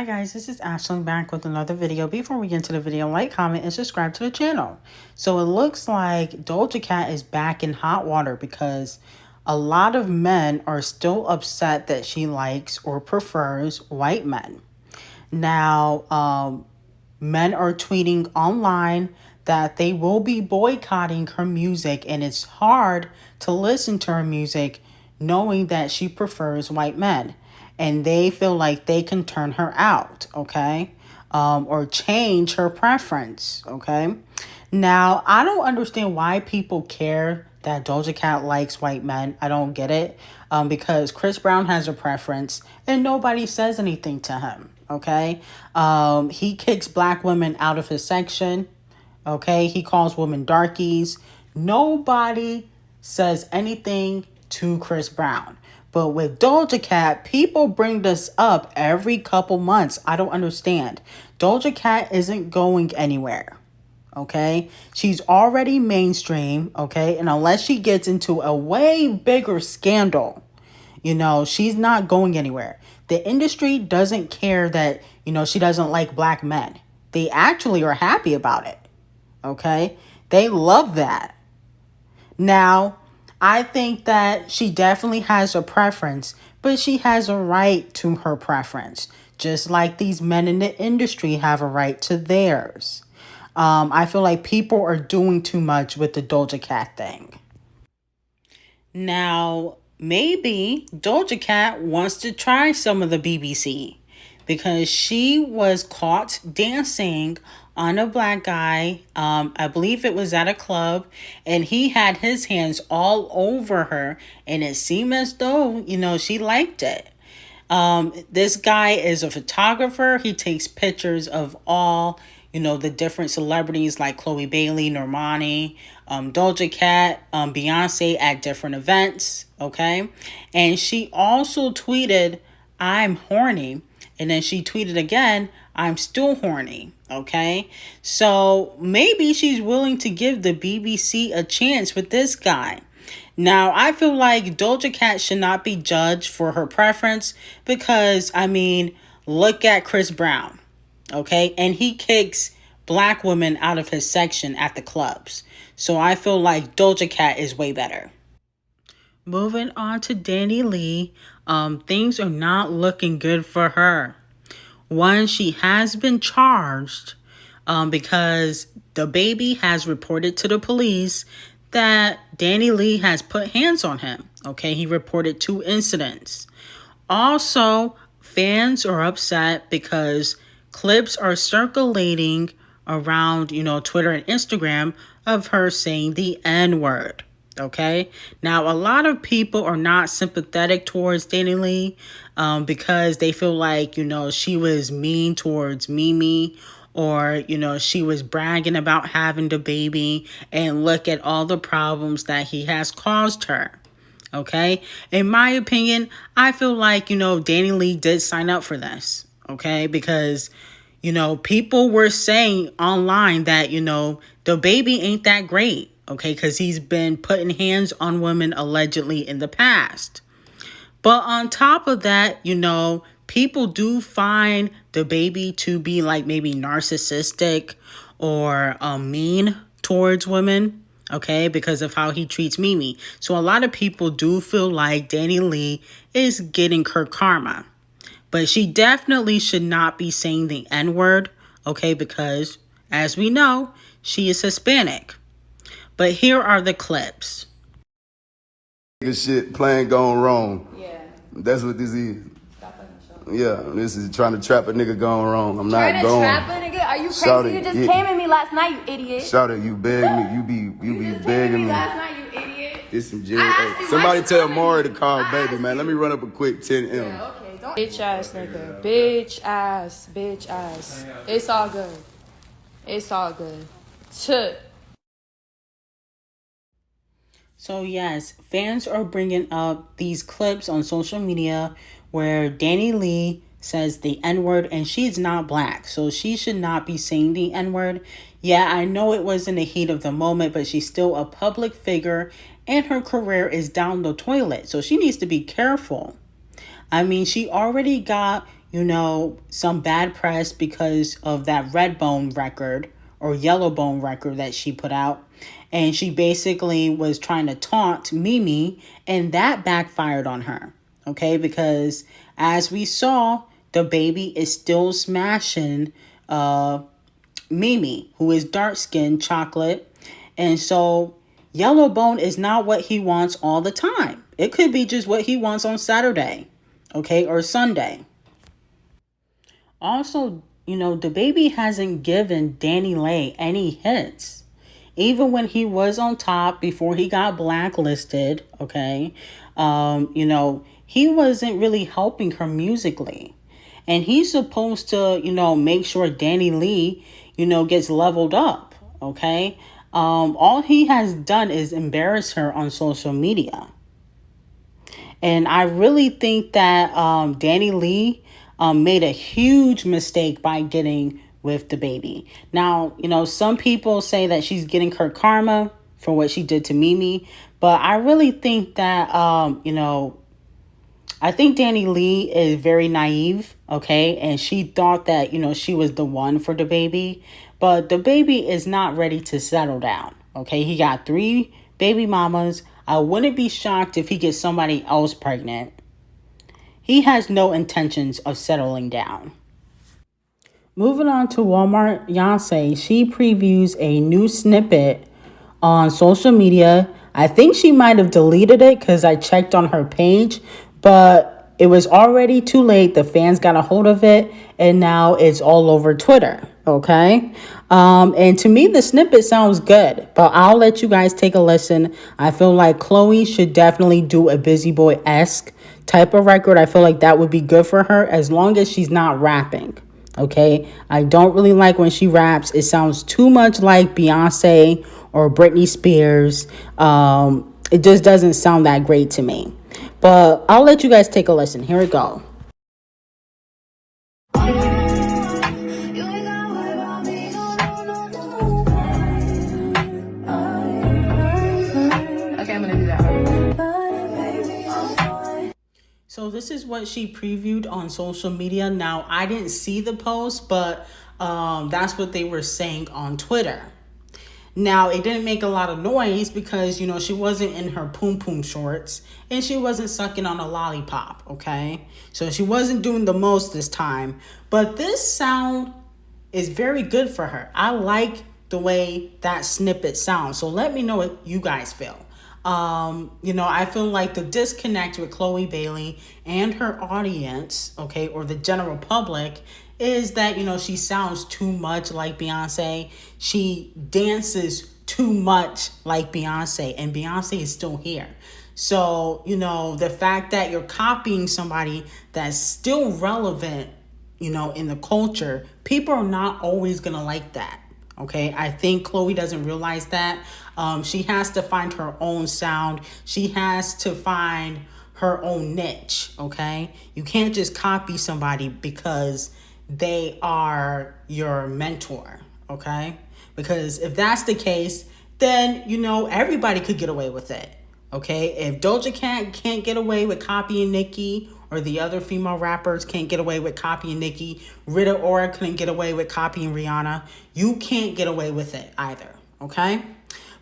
Hi guys, this is Ashley back with another video. Before we get into the video, like, comment, and subscribe to the channel. So it looks like DOJA Cat is back in hot water because a lot of men are still upset that she likes or prefers white men. Now, men are tweeting online that they will be boycotting her music, and it's hard to listen to her music knowing that she prefers white men. And they feel like they can turn her out, okay? Or change her preference, okay? Now, I don't understand why people care that DOJA Cat likes white men. I don't get it. Because Chris Brown has a preference and nobody says anything to him, okay? He kicks black women out of his section, okay? He calls women darkies. Nobody says anything to Chris Brown. But with DOJA Cat, people bring this up every couple months. I don't understand. DOJA Cat isn't going anywhere, okay? She's already mainstream, okay? And unless she gets into a way bigger scandal, she's not going anywhere. The industry doesn't care that, she doesn't like black men. They actually are happy about it, okay? They love that. Now, I think that she definitely has a preference, but she has a right to her preference, just like these men in the industry have a right to theirs. I feel like people are doing too much with the DOJA Cat thing. Now, maybe DOJA Cat wants to try some of the BBC because she was caught dancing on a black guy. I believe it was at a club, and he had his hands all over her, and it seemed as though, she liked it. This guy is a photographer. He takes pictures of all, the different celebrities like Chlöe Bailey, Normani, DOJA Cat, Beyonce at different events, okay? And she also tweeted, "I'm horny." And then she tweeted again, "I'm still horny." Okay. So maybe she's willing to give the BBC a chance with this guy. Now, I feel like DOJA Cat should not be judged for her preference because, look at Chris Brown. Okay. And he kicks black women out of his section at the clubs. So I feel like DOJA Cat is way better. Moving on to Danileigh, things are not looking good for her. One, she has been charged because the baby has reported to the police that Danileigh has put hands on him. Okay, he reported 2 incidents. Also, fans are upset because clips are circulating around, Twitter and Instagram of her saying the N-word. Okay. Now, a lot of people are not sympathetic towards Danileigh because they feel like, she was mean towards Mimi, or, she was bragging about having the baby, and look at all the problems that he has caused her. Okay. In my opinion, I feel like, Danileigh did sign up for this. Okay. Because, people were saying online that, the baby ain't that great. Okay, because he's been putting hands on women allegedly in the past. But on top of that, people do find the baby to be like maybe narcissistic or mean towards women, okay, because of how he treats Mimi. So a lot of people do feel like Danileigh is getting her karma. But she definitely should not be saying the N-word, okay, because as we know, she is Hispanic. But here are the clips. Shit playing gone wrong. Yeah. That's what this is. Stop fucking showing. Yeah, this is trying to trap a nigga gone wrong. I'm not Trying to going. trap a nigga? Are you crazy? Shout You it, just yeah. came at me last night, you idiot. Shout it, you beg me. You be just begging came me. at me last night, you idiot. It's some jail. I asked you, Somebody why you tell coming Maury at to me? call I baby, asked man. you. Let me run up a quick 10M. Yeah, okay. Don't. Bitch ass nigga. Bitch ass. Bitch ass. It's all good. It's all good. So yes, fans are bringing up these clips on social media where Danileigh says the N-word, and she's not black, so she should not be saying the N-word. Yeah, I know it was in the heat of the moment, but she's still a public figure, and her career is down the toilet, so she needs to be careful. I mean, she already got, some bad press because of that Redbone record or Yellowbone record that she put out. And she basically was trying to taunt Mimi, and that backfired on her. Okay, because as we saw, the baby is still smashing Mimi, who is dark-skinned chocolate. And so Yellowbone is not what he wants all the time. It could be just what he wants on Saturday, okay, or Sunday. Also, the baby hasn't given Danileigh any hints. Even when he was on top before he got blacklisted, okay, he wasn't really helping her musically. And he's supposed to, make sure Danileigh, gets leveled up, okay? All he has done is embarrass her on social media. And I really think that Danileigh made a huge mistake by getting with the baby. Now, some people say that she's getting her karma for what she did to Mimi. But I really think that, I think Danileigh is very naive, okay? And she thought that, she was the one for the baby. But the baby is not ready to settle down, okay? He got 3 baby mamas. I wouldn't be shocked if he gets somebody else pregnant. He has no intentions of settling down. Moving on to Walmart Beyonce, she previews a new snippet on social media. I think she might have deleted it because I checked on her page, but it was already too late. The fans got a hold of it, and now it's all over Twitter, okay? And to me, the snippet sounds good, but I'll let you guys take a listen. I feel like Chlöe should definitely do a Busy Boy-esque type of record. I feel like that would be good for her as long as she's not rapping. Okay, I don't really like when she raps. It sounds too much like Beyonce or Britney Spears. It just doesn't sound that great to me. But I'll let you guys take a listen. Here we go. Okay, I'm gonna do that. So this is what she previewed on social media. Now, I didn't see the post, but that's what they were saying on Twitter. Now, it didn't make a lot of noise because, she wasn't in her poom shorts and she wasn't sucking on a lollipop, okay? So she wasn't doing the most this time. But this sound is very good for her. I like the way that snippet sounds. So let me know what you guys feel. I feel like the disconnect with Chloe Bailey and her audience, okay, or the general public, is that, she sounds too much like Beyonce. She dances too much like Beyonce, and Beyonce is still here. So, the fact that you're copying somebody that's still relevant, in the culture, people are not always going to like that. Okay, I think Chloe doesn't realize that. She has to find her own sound. She has to find her own niche, okay? You can't just copy somebody because they are your mentor, okay? Because if that's the case, then, everybody could get away with it, okay? If DOJA Cat can't get away with copying Nicki, or the other female rappers can't get away with copying Nicki, Rita Ora couldn't get away with copying Rihanna, you can't get away with it either, okay?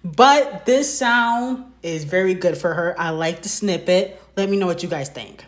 But this sound is very good for her. I like the snippet. Let me know what you guys think.